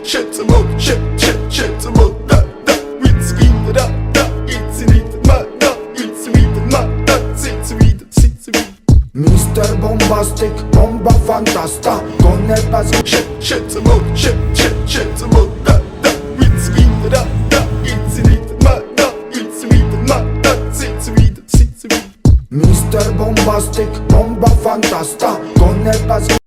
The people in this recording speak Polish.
schätze mal, schätze mal, da, willst wieder, da, jetzt sie wieder, mal, da, willst sie wieder, mal, da, sind sie wieder. Mr. Bombastic, bomba fantasta, con el paso. Schätze mal, schätze mal, da, willst wieder, da, jetzt sie wieder, mal, da, willst sie wieder, mal, da, sind sie wieder. Mr. Bombastic, bomba fantasta, con el paso.